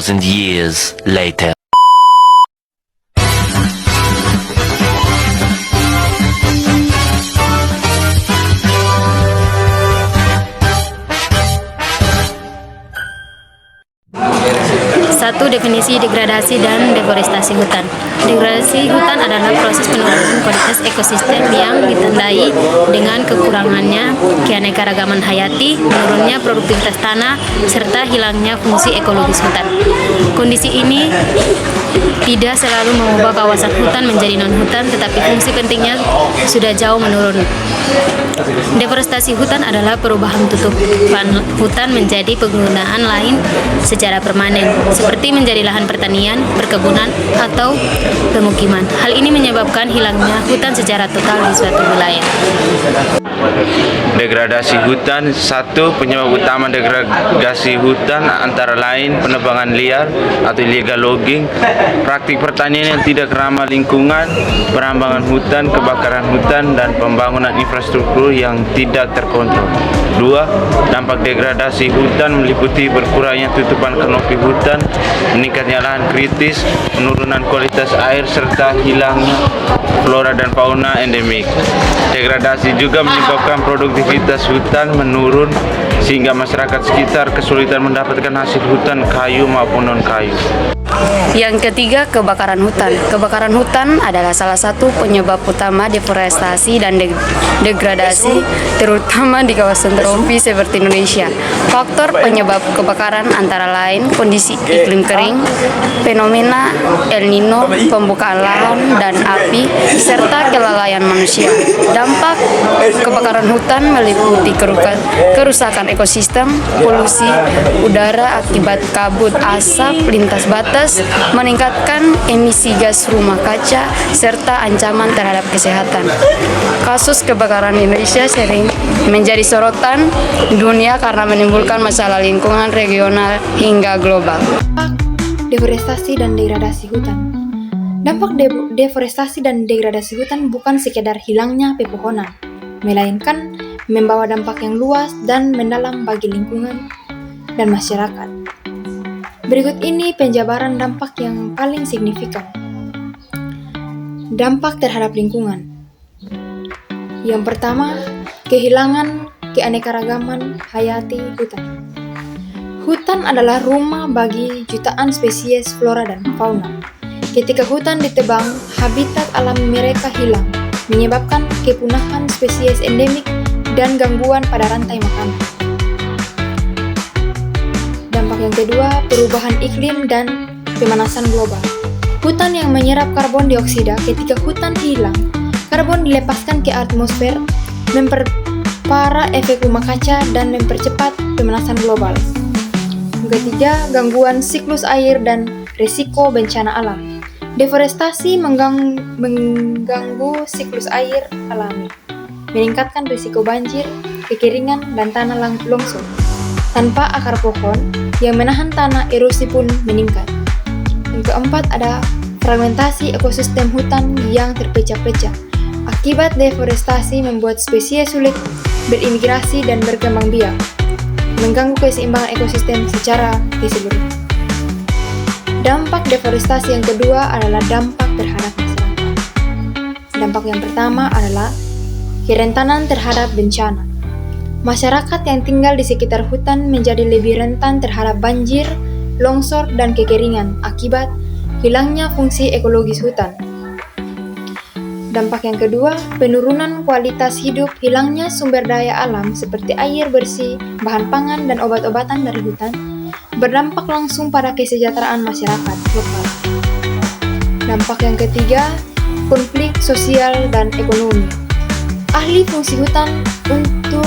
2,000 years later. Satu, definisi degradasi dan deforestasi hutan. Degradasi hutan adalah proses penurunan kualitas ekosistem yang ditandai dengan kekurangannya keanekaragaman hayati, menurunnya produktivitas tanah, serta hilangnya fungsi ekologis hutan. Kondisi ini tidak selalu mengubah kawasan hutan menjadi non-hutan, tetapi fungsi pentingnya sudah jauh menurun. Deforestasi hutan adalah perubahan tutupan hutan menjadi penggunaan lain secara permanen, seperti menjadi lahan pertanian, perkebunan, atau pemukiman. Hal ini menyebabkan hilangnya hutan secara total di suatu wilayah. Degradasi hutan. Satu, penyebab utama degradasi hutan antara lain penebangan liar atau illegal logging, praktik pertanian yang tidak ramah lingkungan, perambangan hutan, kebakaran hutan, dan pembangunan infrastruktur yang tidak terkontrol. Dua, dampak degradasi hutan meliputi berkurangnya tutupan kanopi hutan, meningkatnya lahan kritis, penurunan kualitas air, serta hilangnya flora dan fauna endemik. Degradasi juga menyebabkan produktivitas hutan menurun sehingga masyarakat sekitar kesulitan mendapatkan hasil hutan kayu maupun non-kayu. Yang ketiga, kebakaran hutan. Kebakaran hutan adalah salah satu penyebab utama deforestasi dan degradasi, terutama di kawasan tropis seperti Indonesia. Faktor penyebab kebakaran antara lain kondisi iklim kering, fenomena El Nino, pembukaan lahan dan api, serta kelalaian manusia. Dampak kebakaran hutan meliputi kerusakan ekosistem, polusi udara akibat kabut asap lintas batas, meningkatkan emisi gas rumah kaca, serta ancaman terhadap kesehatan. Kasus kebakaran Indonesia sering menjadi sorotan dunia karena menimbulkan masalah lingkungan regional hingga global. Deforestasi dan degradasi hutan. Dampak deforestasi dan degradasi hutan bukan sekedar hilangnya pepohonan, melainkan membawa dampak yang luas dan mendalam bagi lingkungan dan masyarakat. Berikut ini penjabaran dampak yang paling signifikan. Dampak terhadap lingkungan. Yang pertama, kehilangan keanekaragaman hayati hutan. Hutan adalah rumah bagi jutaan spesies flora dan fauna. Ketika hutan ditebang, habitat alami mereka hilang, menyebabkan kepunahan spesies endemik dan gangguan pada rantai makanan. Dampak yang kedua, perubahan iklim dan pemanasan global. Hutan yang menyerap karbon dioksida. Ketika hutan hilang, karbon dilepaskan ke atmosfer, memperparah efek rumah kaca dan mempercepat pemanasan global. Yang ketiga, gangguan siklus air dan risiko bencana alam. Deforestasi mengganggu siklus air alami, meningkatkan risiko banjir, kekeringan, dan tanah longsor. Tanpa akar pohon yang menahan tanah, erosi pun meningkat. Yang keempat, ada fragmentasi ekosistem hutan yang terpecah-pecah. Akibat deforestasi membuat spesies sulit berimigrasi dan berkembang biak, mengganggu keseimbangan ekosistem secara keseluruhan. Dampak deforestasi yang kedua adalah dampak terhadap masyarakat. Dampak yang pertama adalah kerentanan terhadap bencana. Masyarakat yang tinggal di sekitar hutan menjadi lebih rentan terhadap banjir, longsor, dan kekeringan akibat hilangnya fungsi ekologis hutan. Dampak yang kedua, penurunan kualitas hidup, hilangnya sumber daya alam seperti air bersih, bahan pangan, dan obat-obatan dari hutan, berdampak langsung pada kesejahteraan masyarakat lokal. Dampak yang ketiga, konflik sosial dan ekonomi. Ahli fungsi hutan untuk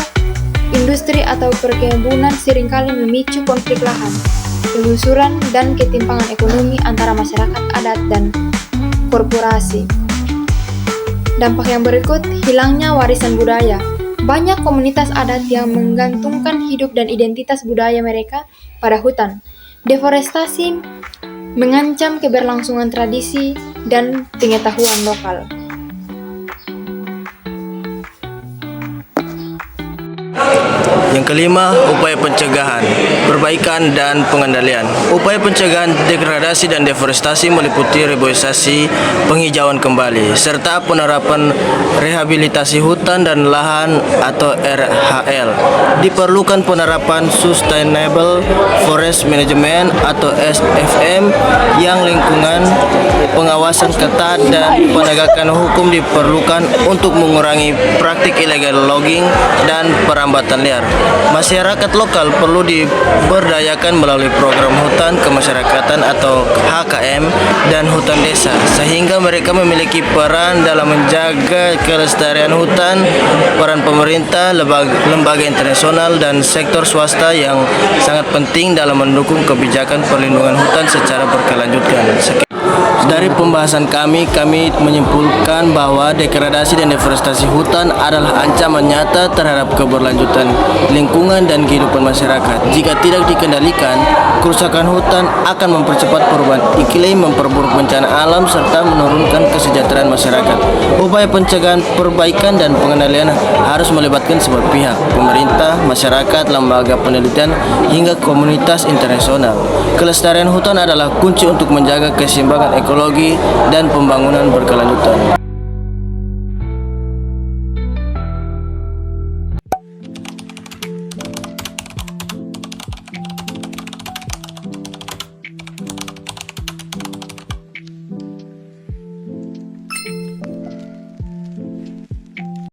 industri atau perkebunan seringkali memicu konflik lahan, penggusuran, dan ketimpangan ekonomi antara masyarakat adat dan korporasi. Dampak yang berikut, hilangnya warisan budaya. Banyak komunitas adat yang menggantungkan hidup dan identitas budaya mereka pada hutan. Deforestasi mengancam keberlangsungan tradisi dan pengetahuan lokal. Yang Yang kelima, upaya pencegahan, perbaikan, dan pengendalian. Upaya pencegahan degradasi dan deforestasi meliputi reboisasi, penghijauan kembali, serta penerapan rehabilitasi hutan dan lahan atau RHL. Diperlukan penerapan Sustainable Forest Management atau SFM yang lingkungan, pengawasan ketat, dan penegakan hukum diperlukan untuk mengurangi praktik illegal logging dan perambatan liar. Masyarakat lokal perlu diberdayakan melalui program hutan kemasyarakatan atau HKM dan hutan desa, sehingga mereka memiliki peran dalam menjaga kelestarian hutan. Peran pemerintah, lembaga internasional, dan sektor swasta yang sangat penting dalam mendukung kebijakan perlindungan hutan secara berkelanjutan. Dari pembahasan kami menyimpulkan bahwa degradasi dan deforestasi hutan adalah ancaman nyata terhadap keberlanjutan lingkungan dan kehidupan masyarakat. Jika tidak dikendalikan, kerusakan hutan akan mempercepat perubahan iklim, memperburuk bencana alam, serta menurunkan kesejahteraan masyarakat. Upaya pencegahan, perbaikan, dan pengendalian harus melibatkan semua pihak, pemerintah, masyarakat, lembaga penelitian, hingga komunitas internasional. Kelestarian hutan adalah kunci untuk menjaga keseimbangan ekologi dan pembangunan berkelanjutan.